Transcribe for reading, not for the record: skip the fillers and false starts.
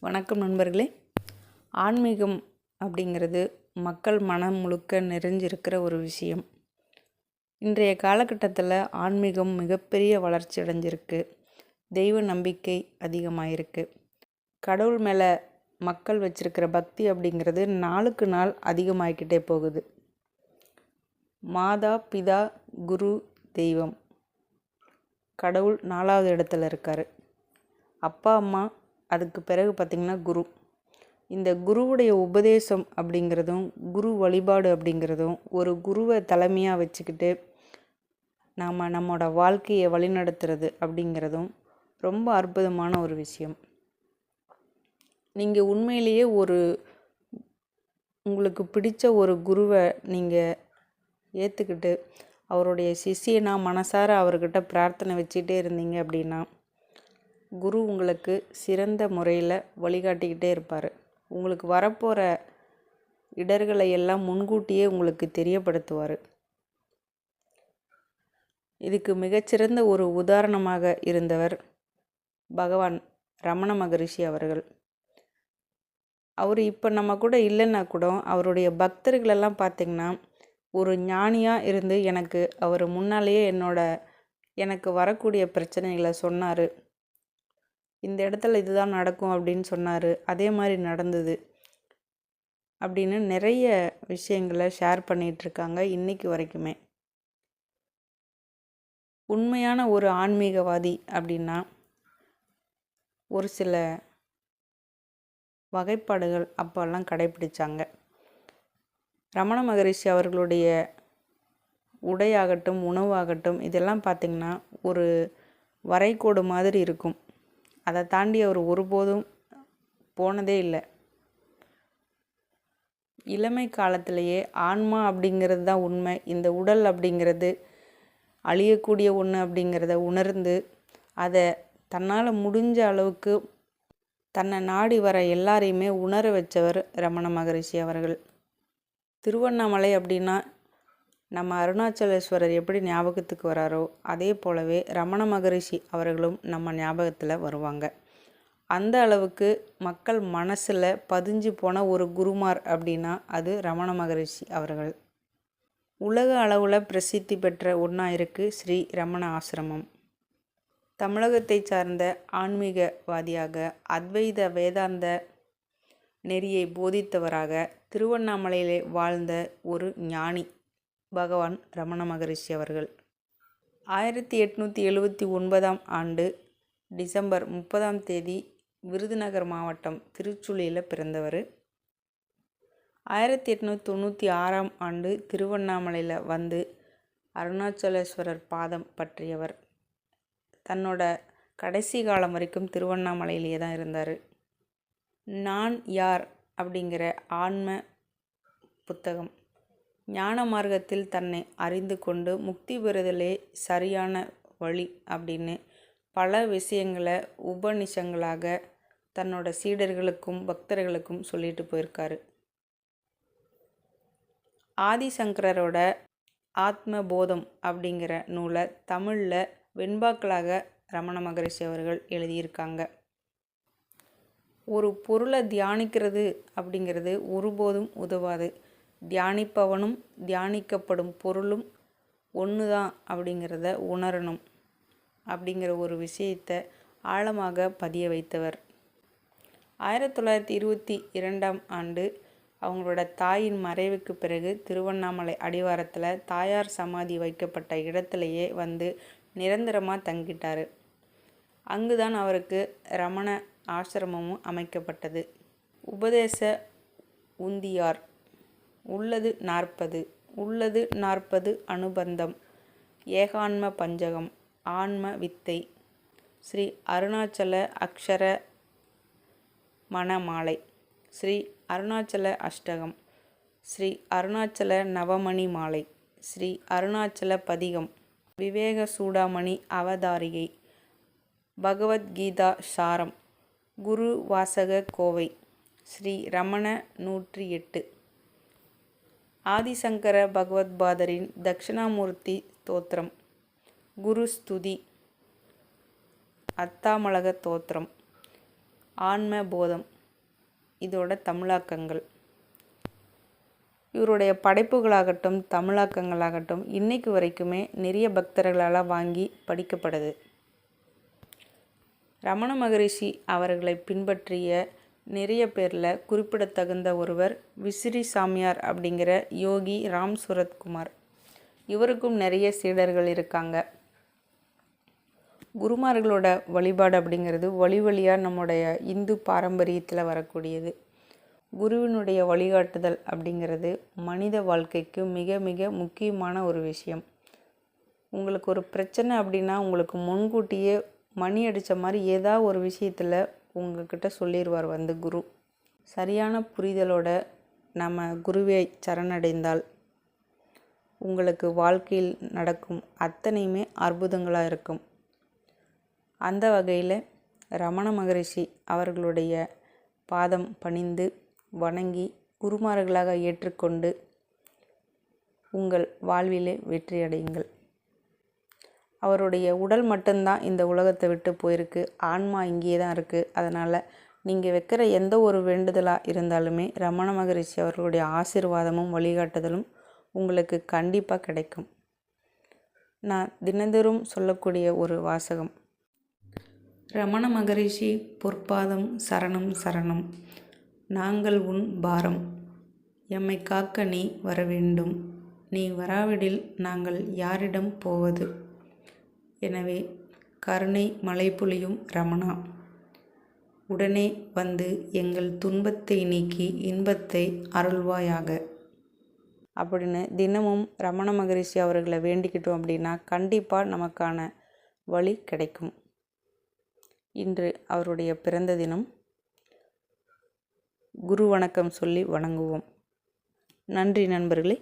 வணக்கம் நண்பர்களே. ஆன்மீகம் அப்படிங்கிறது மக்கள் மனம் முழுக்க நிறைஞ்சிருக்கிற ஒரு விஷயம். இன்றைய காலகட்டத்தில் ஆன்மீகம் மிகப்பெரிய வளர்ச்சி அடைஞ்சிருக்கு. தெய்வ நம்பிக்கை அதிகமாயிருக்கு. கடவுள் மேலே மக்கள் வச்சிருக்கிற பக்தி அப்படிங்கிறது நாளுக்கு நாள் அதிகமாகிக்கிட்டே போகுது. மாதா பிதா குரு தெய்வம். கடவுள் 4வது இடத்துல இருக்கார். அப்பா அம்மா, அதுக்கு பிறகு பார்த்திங்கன்னா குரு. இந்த குருவுடைய உபதேசம் அப்படிங்கிறதும் குரு வழிபாடு அப்படிங்கிறதும் ஒரு குருவை தலைமையாக வச்சுக்கிட்டு நாம் நம்மளோட வாழ்க்கையை வழிநடத்துறது அப்படிங்கிறதும் ரொம்ப அற்புதமான ஒரு விஷயம். நீங்கள் உண்மையிலேயே உங்களுக்கு பிடிச்ச ஒரு குருவை நீங்கள் ஏற்றுக்கிட்டு அவருடைய சிஷியனா மனசார அவர்கிட்ட பிரார்த்தனை வச்சுக்கிட்டே இருந்தீங்க அப்படின்னா குரு உங்களுக்கு சிறந்த முறையில் வழிகாட்டிக்கிட்டே இருப்பார். உங்களுக்கு வரப்போகிற இடர்களை எல்லாம் முன்கூட்டியே உங்களுக்கு தெரியப்படுத்துவார். இதுக்கு மிகச்சிறந்த ஒரு உதாரணமாக இருந்தவர் பகவான் ரமண மகரிஷி அவர்கள். அவர் இப்போ நம்ம கூட இல்லைன்னா கூட அவருடைய பக்தர்களெல்லாம் பார்த்திங்கன்னா ஒரு ஞானியாக இருந்து அவர் முன்னாலேயே எனக்கு வரக்கூடிய பிரச்சனைகளை சொன்னார். இந்த இடத்துல இதுதான் நடக்கும் அப்படின்னு சொன்னார். அதே மாதிரி நடந்தது அப்படின்னு நிறைய விஷயங்களை ஷேர் பண்ணிகிட்ருக்காங்க இன்றைக்கி வரைக்குமே. உண்மையான ஒரு ஆன்மீகவாதி அப்படின்னா ஒரு சில வகைப்பாடுகள் அப்போல்லாம் கடைப்பிடிச்சாங்க. ரமண மகரிஷி அவர்களுடைய உடையாகட்டும் உணவாகட்டும் இதெல்லாம் பார்த்திங்கன்னா ஒரு வரைகோடு மாதிரி இருக்கும். அதை தாண்டி அவர் ஒருபோதும் போனதே இல்லை. இளமை காலத்திலேயே ஆன்மா அப்படிங்கிறது தான் உண்மை, இந்த உடல் அப்படிங்கிறது அழியக்கூடிய ஒன்று அப்படிங்கிறத உணர்ந்து அதை தன்னால் முடிஞ்ச அளவுக்கு தன்னை நாடி வர எல்லாரையுமே உணர வச்சவர் ரமண மகரிஷி அவர்கள். திருவண்ணாமலை அப்படின்னா நம்ம அருணாச்சலேஸ்வரர் எப்படி ஞாபகத்துக்கு வராரோ அதே போலவே ரமண மகரிஷி அவர்களும் நம்ம ஞாபகத்தில் வருவாங்க. அந்த அளவுக்கு மக்கள் மனசில் பதிஞ்சு போன ஒரு குருமார் அப்படின்னா அது ரமண மகரிஷி அவர்கள். உலக அளவில் பிரசித்தி பெற்ற ஒன்றா இருக்குது ஸ்ரீ ரமண ஆசிரமம். தமிழகத்தை சார்ந்த ஆன்மீகவாதியாக அத்வைத வேதாந்த நெறியை போதித்தவராக திருவண்ணாமலையிலே வாழ்ந்த ஒரு ஞானி பகவான் ரமண மகரிஷி அவர்கள். 1879 ஆண்டு டிசம்பர் 30 விருதுநகர் மாவட்டம் திருச்சுழியில் பிறந்தவர். 1896 ஆண்டு திருவண்ணாமலையில் வந்து அருணாச்சலேஸ்வரர் பாதம் பற்றியவர். தன்னோட கடைசி காலம் வரைக்கும் திருவண்ணாமலையிலேயே தான் இருந்தார். நான் யார் அப்படிங்கிற ஆன்ம புத்தகம், ஞான மார்க்கத்தில் தன்னை அறிந்து கொண்டு முக்தி பெறுதலே சரியான வழி அப்படின்னு பல விஷயங்களை உபநிஷங்களாக தன்னோட சீடர்களுக்கும் பக்தர்களுக்கும் சொல்லிட்டு போயிருக்காரு. ஆதிசங்கரோட ஆத்ம போதம் அப்படிங்கிற நூலை தமிழில் வெண்பாக்களாக ரமண மகரிஷி அவர்கள் எழுதியிருக்காங்க. ஒரு பொருளை தியானிக்கிறது அப்படிங்கிறது ஒருபோதும் உதவாது. தியானிப்பவனும் தியானிக்கப்படும் பொருளும் ஒன்று தான் அப்படிங்கிறத உணரணும் அப்படிங்கிற ஒரு விஷயத்தை ஆழமாக பதிய வைத்தவர். 1922 ஆண்டு அவங்களோட தாயின் மறைவுக்கு பிறகு திருவண்ணாமலை அடிவாரத்தில் தாயார் சமாதி வைக்கப்பட்ட இடத்துலையே வந்து நிரந்தரமாக தங்கிட்டார். அங்குதான் அவருக்கு ரமண ஆசிரமமும் அமைக்கப்பட்டது. உபதேச உந்தியார் உள்ளது 40 உள்ளது 40 அனுபந்தம் ஏகான்ம பஞ்சகம் ஆன்ம வித்தை ஸ்ரீ அருணாச்சல அக்ஷர மணமாலை ஸ்ரீ அருணாச்சல அஷ்டகம் ஸ்ரீ அருணாச்சல நவமணி மாலை ஸ்ரீ அருணாச்சல பதிகம் விவேக சூடாமணி அவதாரிகை பகவத்கீதா சாரம் குரு வாசக கோவை ஸ்ரீ ரமண 108 ஆதிசங்கர பகவத்பாதரின் தட்சிணாமூர்த்தி தோத்திரம் குரு ஸ்துதி அத்தாமலக தோத்திரம் ஆன்ம போதம் இதோட தமிழாக்கங்கள். இவருடைய படைப்புகளாகட்டும் தமிழாக்கங்களாகட்டும் இன்னைக்கு வரைக்குமே நிறைய பக்தர்களால் வாங்கி படிக்கப்படுது. ரமண மகரிஷி அவர்களை பின்பற்றிய நிறைய பேரில் குறிப்பிடத்தகுந்த ஒருவர் விசிறி சாமியார் அப்படிங்கிற யோகி ராம் சுரத்குமார். இவருக்கும் நிறைய சீடர்கள் இருக்காங்க. குருமார்களோட வழிபாடு அப்படிங்கிறது வழி வழியாக நம்முடைய இந்து பாரம்பரியத்தில் வரக்கூடியது. குருவினுடைய வழிகாட்டுதல் அப்படிங்கிறது மனித வாழ்க்கைக்கு மிக மிக முக்கியமான ஒரு விஷயம். உங்களுக்கு ஒரு பிரச்சனை அப்படின்னா உங்களுக்கு முன்கூட்டியே மணி அடித்த மாதிரி ஏதாவது ஒரு விஷயத்தில் உங்ககிட்ட சொல்லிடுவார் குரு. சரியான புரிதலோட நம்ம குருவை சரணடைந்தால் உங்களுக்கு வாழ்க்கையில் நடக்கும் அத்தனையுமே அற்புதங்களாக இருக்கும். அந்த வகையில் ரமண மகரிஷி அவர்களுடைய பாதம் பணிந்து வணங்கி குருமார்களாக ஏற்றுக்கொண்டு உங்கள் வாழ்விலே வெற்றியடையுங்கள். அவருடைய உடல் மட்டும்தான் இந்த உலகத்தை விட்டு போயிருக்கு. ஆன்மா இங்கே தான் இருக்குது. அதனால் நீங்கள் வைக்கிற எந்த ஒரு வேண்டுதலாக இருந்தாலுமே ரமண மகரிஷி அவர்களுடைய ஆசீர்வாதமும் வழிகாட்டுதலும் உங்களுக்கு கண்டிப்பாக கிடைக்கும். நான் தினந்தோறும் சொல்லக்கூடிய ஒரு வாசகம், ரமண மகரிஷி பொற்பாதம் சரணம் சரணம். நாங்கள் உன் பாரம், எம்மை காக்க நீ வரவேண்டும். நீ வராவிடில் நாங்கள் யாரிடம் போவது? எனவே கருணை மழை பொழியும் ரமணா, உடனே வந்து எங்கள் துன்பத்தை நீக்கி இன்பத்தை அருள்வாயாக அப்படின்னு தினமும் ரமண மகரிஷி அவர்களை வேண்டிக்கிட்டோம் அப்படின்னா கண்டிப்பாக நமக்கான வழி கிடைக்கும். இன்று அவருடைய பிறந்த தினம். குரு வணக்கம் சொல்லி வணங்குவோம். நன்றி நண்பர்களே.